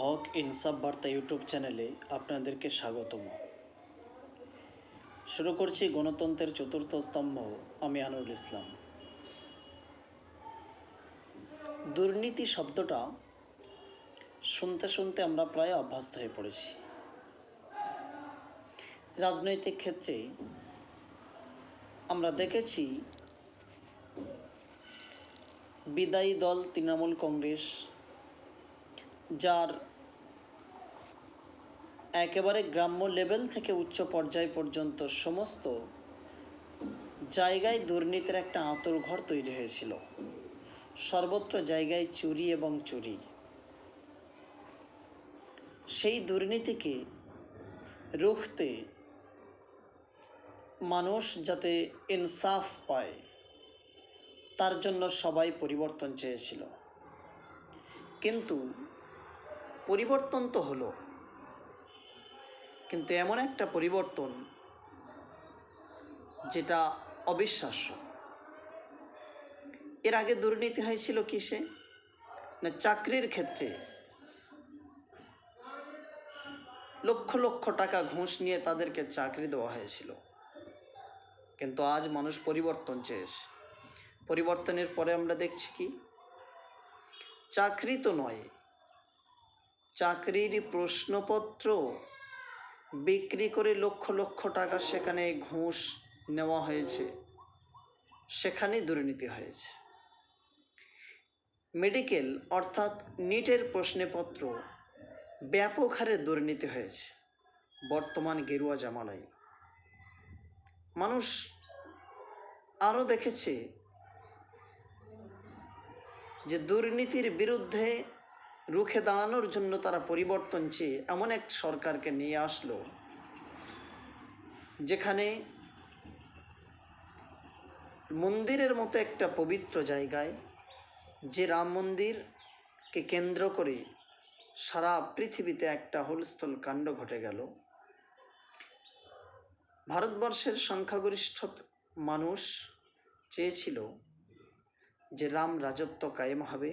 হক ইনসাফ বার্তা ইউটিউব চ্যানেলে আপনাদেরকে স্বাগতম। শুরু করছি গণতন্ত্রের চতুর্থ স্তম্ভ। আমি আনোয়ারুল ইসলাম। দুর্নীতি শব্দটা শুনতে শুনতে আমরা প্রায় অভ্যস্ত হয়ে পড়েছি। রাজনৈতিক ক্ষেত্রে আমরা দেখেছি বিদায়ী দল তৃণমূল কংগ্রেস, যার একেবারে গ্রাম্য লেভেল থেকে উচ্চ পর্যায় পর্যন্ত সমস্ত জায়গায় দুর্নীতির একটা আঁতুড়ঘর তৈরি হয়েছিল। সর্বত্র জায়গায় চুরি এবং চুরি। সেই দুর্নীতিকে রুখতে মানুষ যাতে ইনসাফ পায় তার জন্য সবাই পরিবর্তন চেয়েছিল। কিন্তু পরিবর্তন তো হলো, কিন্তু এমন একটা পরিবর্তন যেটা অবিশ্বাস্য। এর আগে দুর্নীতি হয়েছিল কিসে? না, চাকরির ক্ষেত্রে লক্ষ লক্ষ টাকা ঘুষ নিয়ে তাদেরকে চাকরি দেওয়া হয়েছিল। কিন্তু আজ মানুষ পরিবর্তন চেয়েছে। পরিবর্তনের পরে আমরা দেখছি কি, চাকরি তো নয়, চাকরির প্রশ্নপত্র বিক্রি করে লক্ষ লক্ষ টাকা সেখানে ঘুষ নেওয়া হয়েছে, সেখানে দুর্নীতি হয়েছে। মেডিকেল অর্থাৎ নিটের প্রশ্নপত্র ব্যাপক হারে দুর্নীতি হয়েছে বর্তমান গেরুয়া জামানায়। মানুষ আরও দেখেছে যে দুর্নীতির বিরুদ্ধে রুখে দাঁড়ানোর জন্য তারা পরিবর্তন চেয়ে এমন এক সরকারকে নিয়ে আসলো যেখানে মন্দিরের মতো একটা পবিত্র জায়গায়, যে রাম মন্দিরকে কেন্দ্র করে সারা পৃথিবীতে একটা হুলস্থুল কাণ্ড ঘটে গেল। ভারতবর্ষের সংখ্যাগরিষ্ঠ মানুষ চেয়েছিল যে রাম রাজত্ব কায়েম হবে,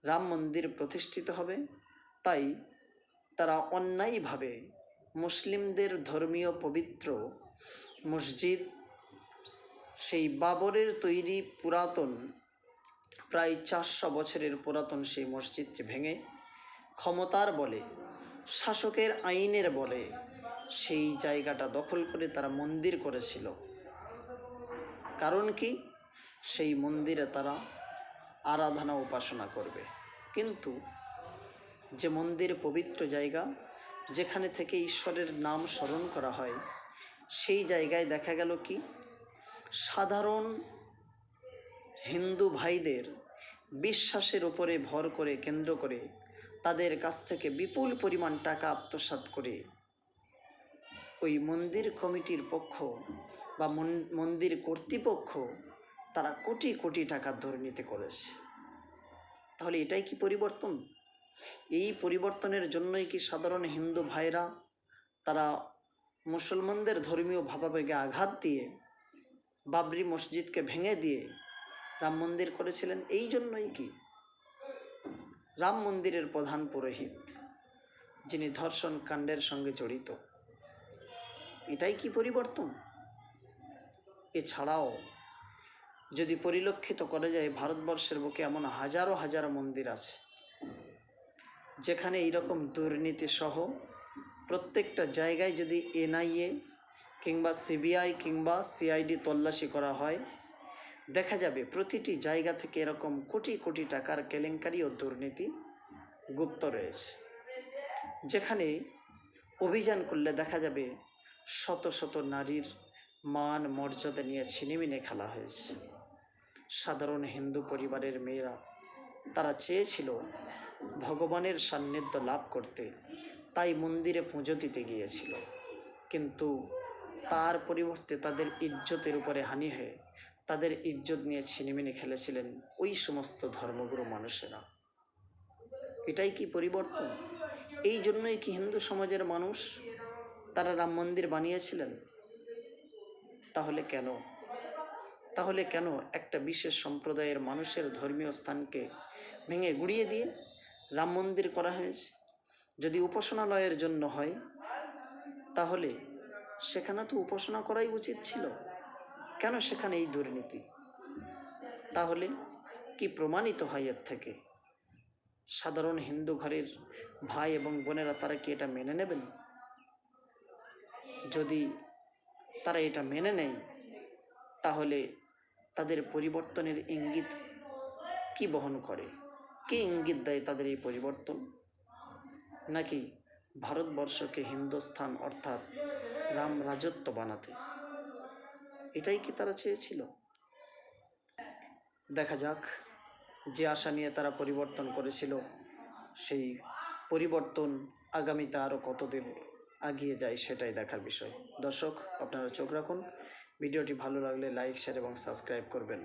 রাম মন্দির প্রতিষ্ঠিত হবে। তাই তারা অন্যায়ভাবে মুসলিমদের ধর্মীয় পবিত্র মসজিদ, সেই বাবরের তৈরি পুরাতন প্রায় 400 বছরের পুরাতন সেই মসজিদটি ভেঙে ক্ষমতার বলে, শাসকের আইনের বলে সেই জায়গাটা দখল করে তারা মন্দির করেছিল। কারণ কি? সেই মন্দিরে তারা আরাধনা উপাসনা করবে। কিন্তু যে মন্দির পবিত্র জায়গা, যেখানে থেকে ঈশ্বরের নাম স্মরণ করা হয়, সেই জায়গায় দেখা গেল কি, সাধারণ হিন্দু ভাইদের বিশ্বাসের উপরে ভর করে, কেন্দ্র করে তাদের কাছ থেকে বিপুল পরিমাণ টাকা আত্মসাৎ করে ওই মন্দির কমিটির পক্ষ বা মন্দির কর্তৃপক্ষ তারা কোটি কোটি টাকা দুর্নীতি করেছে। তাহলে এটাই কি পরিবর্তন? এই পরিবর্তনের জন্যই কি সাধারণ হিন্দু ভাইরা তারা মুসলমানদের ধর্মীয় ভাবাবেগে আঘাত দিয়ে বাবরি মসজিদকে ভেঙে দিয়ে রাম মন্দির করেছিলেন? এই জন্যই কি রাম মন্দিরের প্রধান পুরোহিত, যিনি ধর্ষণ কাণ্ডের সঙ্গে জড়িত, এটাই কি পরিবর্তন? এছাড়াও যদি পরিলক্ষিত করা যায়, ভারতবর্ষের বুকে এমন হাজারো হাজারো মন্দির আছে যেখানে এইরকম দুর্নীতি সহ প্রত্যেকটা জায়গায় যদি এনআইএ কিংবা সিবিআই কিংবা সিআইডি তল্লাশি করা হয়, দেখা যাবে প্রতিটি জায়গা থেকে এরকম কোটি কোটি টাকার কেলেঙ্কারি ও দুর্নীতি গুপ্ত রয়েছে। যেখানে অভিযান করলে দেখা যাবে শত শত নারীর মান মর্যাদা নিয়ে ছিনিমিনি খেলা হয়েছে। সাধারণ হিন্দু পরিবারের মেয়েরা তারা চেয়েছিল ভগবানের সান্নিধ্য লাভ করতে, তাই মন্দিরে পুজো দিতে গিয়েছিল। কিন্তু তার পরিবর্তে তাদের ইজ্জতের উপরে হানি হয়ে তাদের ইজ্জত নিয়ে ছিনিমিনি খেলেছিলেন ওই সমস্ত ধর্মগুরু মানুষেরা। এটাই কি পরিবর্তন? এই জন্যই কি হিন্দু সমাজের মানুষ তারা রাম মন্দির বানিয়েছিলেন? তাহলে কেন একটা বিশেষ সম্প্রদায়ের মানুষের ধর্মীয় স্থানকে ভেঙে গুড়িয়ে দিয়ে রাম মন্দির করা হয়েছে? যদি উপাসনালয়ের জন্য হয় তাহলে সেখানে তো উপাসনা করাই উচিত ছিল, কেন সেখানে এই দুর্নীতি? তাহলে কি প্রমাণিত হয় এর থেকে? সাধারণ হিন্দু ঘরের ভাই এবং বোনেরা তারা কি এটা মেনে নেবেন? যদি তারা এটা মেনে নেয় তাহলে তাদের পরিবর্তনের ইঙ্গিত কি বহন করে? কি ইঙ্গিত দেয় তাদের এই পরিবর্তন? নাকি ভারতবর্ষকে হিন্দুস্থান অর্থাৎ রাম রাজত্ব বানাতে? এটাই কি তারা চেয়েছিল? দেখা যাক, যে আশা নিয়ে তারা পরিবর্তন করেছিল সেই পরিবর্তন আগামীতে আরও কতদিন এগিয়ে যায় সেটাই দেখার বিষয়। দর্শক, আপনারা চোখ রাখুন। ভিডিওটি ভালো লাগলে লাইক, শেয়ার এবং সাবস্ক্রাইব করবেন।